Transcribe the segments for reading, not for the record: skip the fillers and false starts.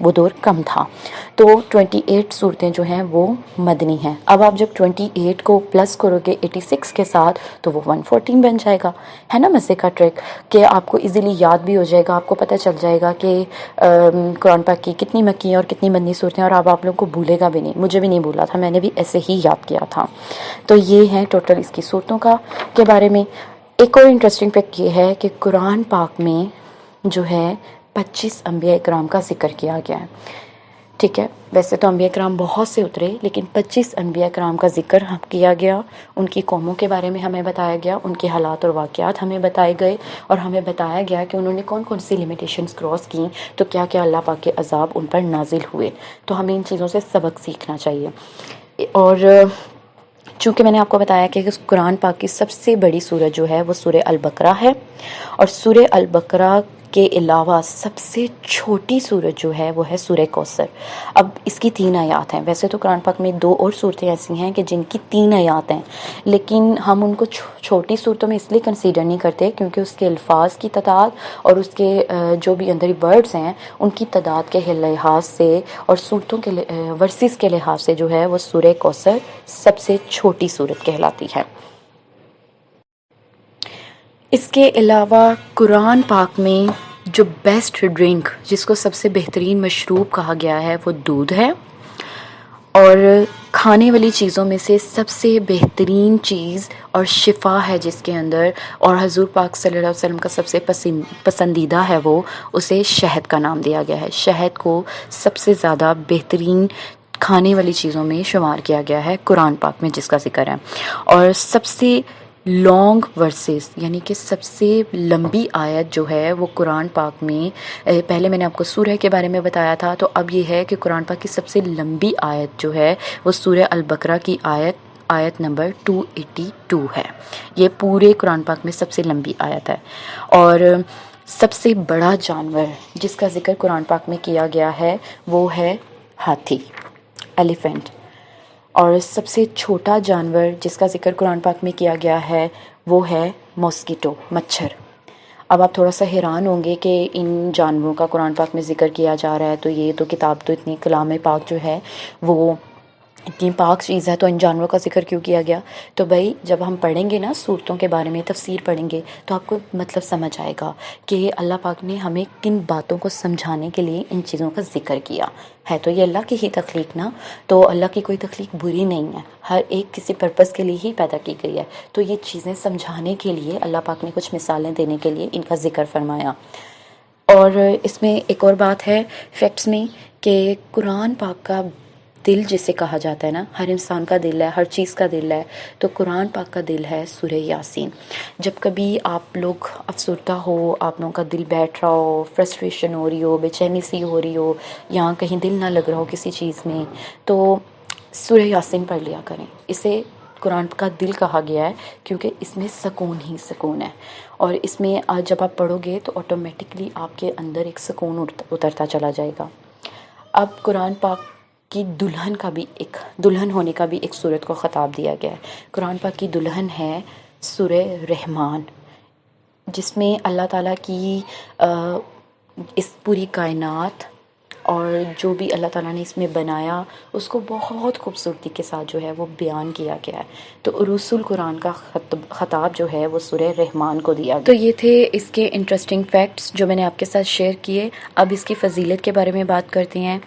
وہ دور کم تھا. تو 28 صورتیں جو ہیں وہ مدنی ہیں. اب آپ جب 28 کو پلس کرو گے 86 کے ساتھ تو وہ 114 بن جائے گا. ہے نا مزے کا ٹرک کہ آپ کو ایزیلی یاد بھی ہو جائے گا, آپ کو پتہ چل جائے گا کہ قرآن پاک کی کتنی مکی اور کتنی مدنی صورتیں, اور آپ لوگوں کو بھولے گا بھی نہیں. مجھے بھی نہیں بھولا تھا, میں نے بھی ایسے ہی یاد کیا تھا. تو یہ ہیں ٹوٹل اس کی صورتوں کے بارے میں. ایک اور انٹرسٹنگ فیکٹ یہ ہے کہ قرآن پاک میں جو ہے 25 انبیاء اکرام کا ذکر کیا گیا ہے. ٹھیک ہے, ویسے تو انبیاء کرام بہت سے اترے, لیکن 25 انبیاء کرام کا ذکر کیا گیا. ان کی قوموں کے بارے میں ہمیں بتایا گیا, ان کے حالات اور واقعات ہمیں بتائے گئے, اور ہمیں بتایا گیا کہ انہوں نے کون کون سی لیمیٹیشنز کراس کیں, تو کیا کیا اللہ پاک کے عذاب ان پر نازل ہوئے. تو ہمیں ان چیزوں سے سبق سیکھنا چاہیے. اور چونکہ میں نے آپ کو بتایا کہ قرآن پاک کی سب سے بڑی سورت جو ہے وہ سورہ البقرہ ہے, اور سورہ البقرہ کے علاوہ سب سے چھوٹی سورت جو ہے وہ ہے سورہ کوثر. اب اس کی 3 آیات ہیں. ویسے تو قرآن پاک میں 2 اور صورتیں ایسی ہیں کہ جن کی 3 آیات ہیں, لیکن ہم ان کو چھوٹی صورتوں میں اس لیے کنسیڈر نہیں کرتے کیونکہ اس کے الفاظ کی تعداد اور اس کے جو بھی اندر ورڈز ہیں ان کی تعداد کے لحاظ سے اور صورتوں کے ورسز کے لحاظ سے جو ہے وہ سورہ کوثر سب سے چھوٹی صورت کہلاتی ہے. اس کے علاوہ قرآن پاک میں جو بیسٹ ڈرنک, جس کو سب سے بہترین مشروب کہا گیا ہے, وہ دودھ ہے. اور کھانے والی چیزوں میں سے سب سے بہترین چیز اور شفا ہے جس کے اندر, اور حضور پاک صلی اللہ علیہ وسلم کا سب سے پسندیدہ ہے, وہ اسے شہد کا نام دیا گیا ہے. شہد کو سب سے زیادہ بہترین کھانے والی چیزوں میں شمار کیا گیا ہے قرآن پاک میں جس کا ذکر ہے. اور سب سے لانگ ورسز یعنی کہ سب سے لمبی آیت جو ہے وہ قرآن پاک میں, پہلے میں نے آپ کو سورہ کے بارے میں بتایا تھا, تو اب یہ ہے کہ قرآن پاک کی سب سے لمبی آیت جو ہے وہ سورہ البقرہ کی آیت نمبر 282 ہے. یہ پورے قرآن پاک میں سب سے لمبی آیت ہے. اور سب سے بڑا جانور جس کا ذکر قرآن پاک میں کیا گیا ہے وہ ہے ہاتھی, ایلیفینٹ. اور سب سے چھوٹا جانور جس کا ذکر قرآن پاک میں کیا گیا ہے وہ ہے ماسکیٹو, مچھر. اب آپ تھوڑا سا حیران ہوں گے کہ ان جانوروں کا قرآن پاک میں ذکر کیا جا رہا ہے, تو یہ تو کتاب تو اتنی کلام پاک جو ہے وہ اتنی پاک چیز ہے, تو ان جانوروں کا ذکر کیوں کیا گیا؟ تو بھائی جب ہم پڑھیں گے نا صورتوں کے بارے میں, تفسیر پڑھیں گے, تو آپ کو مطلب سمجھ آئے گا کہ اللہ پاک نے ہمیں کن باتوں کو سمجھانے کے لیے ان چیزوں کا ذکر کیا ہے. تو یہ اللہ کی ہی تخلیق نا, تو اللہ کی کوئی تخلیق بری نہیں ہے, ہر ایک کسی پرپس کے لیے ہی پیدا کی گئی ہے. تو یہ چیزیں سمجھانے کے لیے اللہ پاک نے کچھ مثالیں دینے کے لیے ان کا ذکر فرمایا. اور اس میں ایک اور بات ہے فیکٹس میں کہ قرآن پاک کا دل جسے کہا جاتا ہے نا, ہر انسان کا دل ہے, ہر چیز کا دل ہے, تو قرآن پاک کا دل ہے سورہ یاسین. جب کبھی آپ لوگ افسردہ ہو, آپ لوگوں کا دل بیٹھ رہا ہو, فرسٹریشن ہو رہی ہو, بے چینی سی ہو رہی ہو, یا کہیں دل نہ لگ رہا ہو کسی چیز میں, تو سورہ یاسین پڑھ لیا کریں. اسے قرآن کا دل کہا گیا ہے کیونکہ اس میں سکون ہی سکون ہے. اور اس میں آج جب آپ پڑھو گے تو آٹومیٹکلی آپ کے اندر ایک سکون اترتا چلا جائے گا. اب قرآن پاک کی دلہن ہونے کا بھی ایک صورت کو خطاب دیا گیا ہے. قرآن پاک کی دلہن ہے سورہ رحمان, جس میں اللہ تعالیٰ کی اس پوری کائنات اور جو بھی اللہ تعالیٰ نے اس میں بنایا اس کو بہت خوبصورتی کے ساتھ جو ہے وہ بیان کیا گیا ہے. تو عروس القرآن کا خطاب جو ہے وہ سورہ رحمان کو دیا گیا. تو یہ تھے اس کے انٹرسٹنگ فیکٹس جو میں نے آپ کے ساتھ شیئر کیے. اب اس کی فضیلت کے بارے میں بات کرتے ہیں.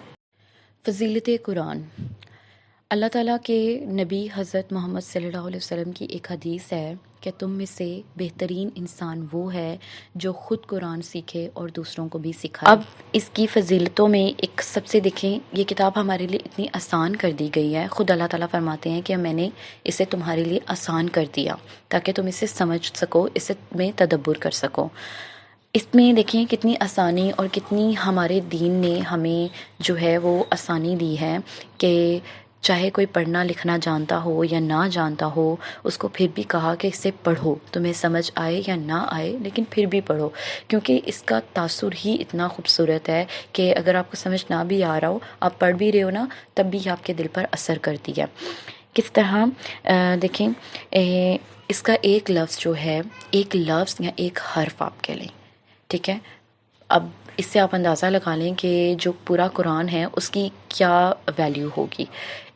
فضیلت قرآن. اللہ تعالیٰ کے نبی حضرت محمد صلی اللہ علیہ وسلم کی ایک حدیث ہے کہ تم میں سے بہترین انسان وہ ہے جو خود قرآن سیکھے اور دوسروں کو بھی سکھائے. اب اس کی فضیلتوں میں ایک سب سے دیکھیں, یہ کتاب ہمارے لیے اتنی آسان کر دی گئی ہے. خود اللہ تعالیٰ فرماتے ہیں کہ میں نے اسے تمہارے لیے آسان کر دیا تاکہ تم اسے سمجھ سکو, اسے میں تدبر کر سکو. اس میں دیکھیں کتنی آسانی اور کتنی ہمارے دین نے ہمیں جو ہے وہ آسانی دی ہے کہ چاہے کوئی پڑھنا لکھنا جانتا ہو یا نہ جانتا ہو, اس کو پھر بھی کہا کہ اسے پڑھو, تمہیں سمجھ آئے یا نہ آئے لیکن پھر بھی پڑھو, کیونکہ اس کا تاثر ہی اتنا خوبصورت ہے کہ اگر آپ کو سمجھ نہ بھی آ رہا ہو, آپ پڑھ بھی رہے ہو نا, تب بھی آپ کے دل پر اثر کرتی ہے. کس طرح دیکھیں اس کا ایک لفظ جو ہے, ایک لفظ یا ایک حرف آپ کہہ لیں, ٹھیک ہے. اب اس سے آپ اندازہ لگا لیں کہ جو پورا قرآن ہے اس کی کیا ویلیو ہوگی۔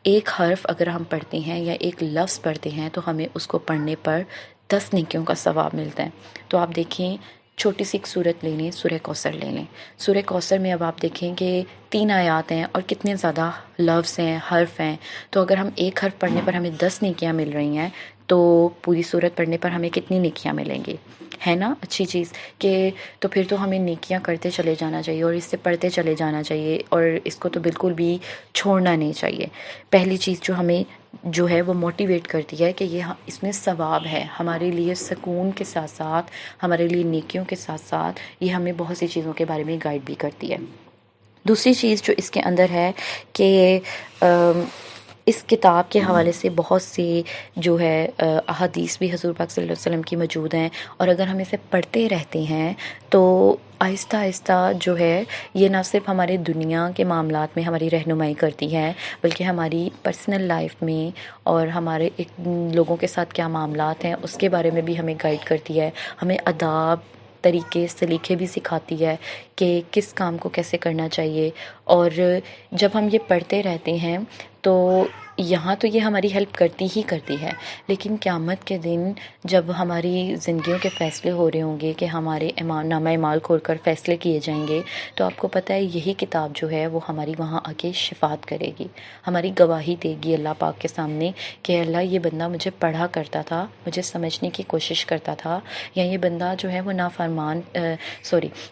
ایک حرف اگر ہم پڑھتے ہیں یا ایک لفظ پڑھتے ہیں تو ہمیں اس کو پڑھنے پر 10 نیکیوں کا ثواب ملتا ہے۔ تو آپ دیکھیں، چھوٹی سی ایک سورت لے لیں، سورہ کوثر لے لیں۔ سورہ کوثر میں اب آپ دیکھیں کہ 3 آیات ہیں اور کتنے زیادہ لفظ ہیں، حرف ہیں۔ تو اگر ہم ایک حرف پڑھنے پر ہمیں 10 نیکیاں مل رہی ہیں تو پوری سورت پڑھنے پر ہمیں کتنی نیکیاں ملیں گی؟ ہے نا اچھی چیز کہ تو پھر تو ہمیں نیکیاں کرتے چلے جانا چاہیے اور اس سے پڑھتے چلے جانا چاہیے، اور اس کو تو بالکل بھی چھوڑنا نہیں چاہیے۔ پہلی چیز جو ہمیں جو ہے وہ موٹیویٹ کرتی ہے کہ یہ اس میں ثواب ہے، ہمارے لیے سکون کے ساتھ ساتھ، ہمارے لیے نیکیوں کے ساتھ ساتھ یہ ہمیں بہت سی چیزوں کے بارے میں گائیڈ بھی کرتی ہے۔ دوسری چیز جو اس کے اندر ہے کہ اس کتاب کے حوالے سے بہت سے جو ہے احادیث بھی حضور پاک صلی اللہ علیہ وسلم کی موجود ہیں، اور اگر ہم اسے پڑھتے رہتے ہیں تو آہستہ آہستہ جو ہے یہ نہ صرف ہمارے دنیا کے معاملات میں ہماری رہنمائی کرتی ہے، بلکہ ہماری پرسنل لائف میں اور ہمارے لوگوں کے ساتھ کیا معاملات ہیں اس کے بارے میں بھی ہمیں گائیڈ کرتی ہے، ہمیں آداب، طریقے، سلیقے بھی سکھاتی ہے کہ کس کام کو کیسے کرنا چاہیے۔ اور جب ہم یہ پڑھتے رہتے ہیں تو یہاں تو یہ ہماری ہیلپ کرتی ہی کرتی ہے، لیکن قیامت کے دن جب ہماری زندگیوں کے فیصلے ہو رہے ہوں گے کہ ہمارے نامہ اعمال کھول کر فیصلے کیے جائیں گے، تو آپ کو پتہ ہے یہی کتاب جو ہے وہ ہماری وہاں آ کے شفاعت کرے گی، ہماری گواہی دے گی اللہ پاک کے سامنے کہ اللہ یہ بندہ مجھے پڑھا کرتا تھا، مجھے سمجھنے کی کوشش کرتا تھا، یا یہ بندہ جو ہے وہ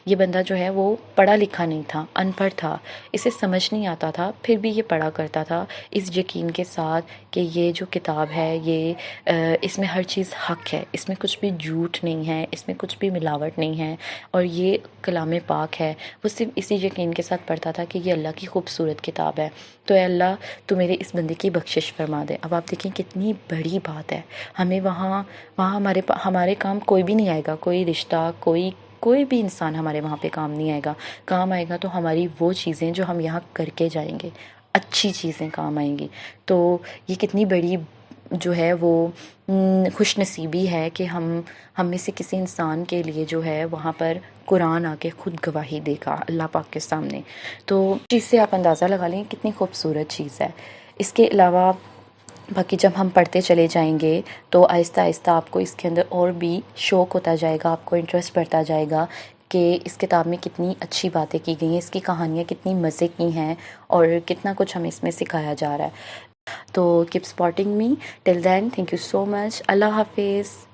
یہ بندہ جو ہے وہ پڑھا لکھا نہیں تھا، ان پڑھ تھا، اسے سمجھ نہیں آتا تھا، پھر بھی یہ پڑھا کرتا تھا اس یقین کے ساتھ کہ یہ جو کتاب ہے یہ اس میں ہر چیز حق ہے، اس میں کچھ بھی جھوٹ نہیں ہے، اس میں کچھ بھی ملاوٹ نہیں ہے، اور یہ کلام پاک ہے۔ وہ صرف اسی یقین کے ساتھ پڑھتا تھا کہ یہ اللہ کی خوبصورت کتاب ہے، تو اے اللہ تو میرے اس بندے کی بخشش فرما دے۔ اب آپ دیکھیں کتنی بڑی بات ہے، ہمیں وہاں ہمارے کام کوئی بھی نہیں آئے گا، کوئی رشتہ، کوئی بھی انسان ہمارے وہاں پہ کام نہیں آئے گا، کام آئے گا تو ہماری وہ چیزیں جو ہم یہاں کر کے جائیں گے، اچھی چیزیں کام آئیں گی۔ تو یہ کتنی بڑی جو ہے وہ خوش نصیبی ہے کہ ہم میں سے کسی انسان کے لیے جو ہے وہاں پر قرآن آ کے خود گواہی دے گا اللہ پاک کے سامنے۔ تو چیز سے آپ اندازہ لگا لیں کتنی خوبصورت چیز ہے۔ اس کے علاوہ باقی جب ہم پڑھتے چلے جائیں گے تو آہستہ آہستہ آپ کو اس کے اندر اور بھی شوق ہوتا جائے گا، آپ کو انٹرسٹ بڑھتا جائے گا کہ اس کتاب میں کتنی اچھی باتیں کی گئی ہیں، اس کی کہانیاں کتنی مزے کی ہیں، اور کتنا کچھ ہمیں اس میں سکھایا جا رہا ہے۔ تو keep supporting me till then, thank you so much, اللہ حافظ۔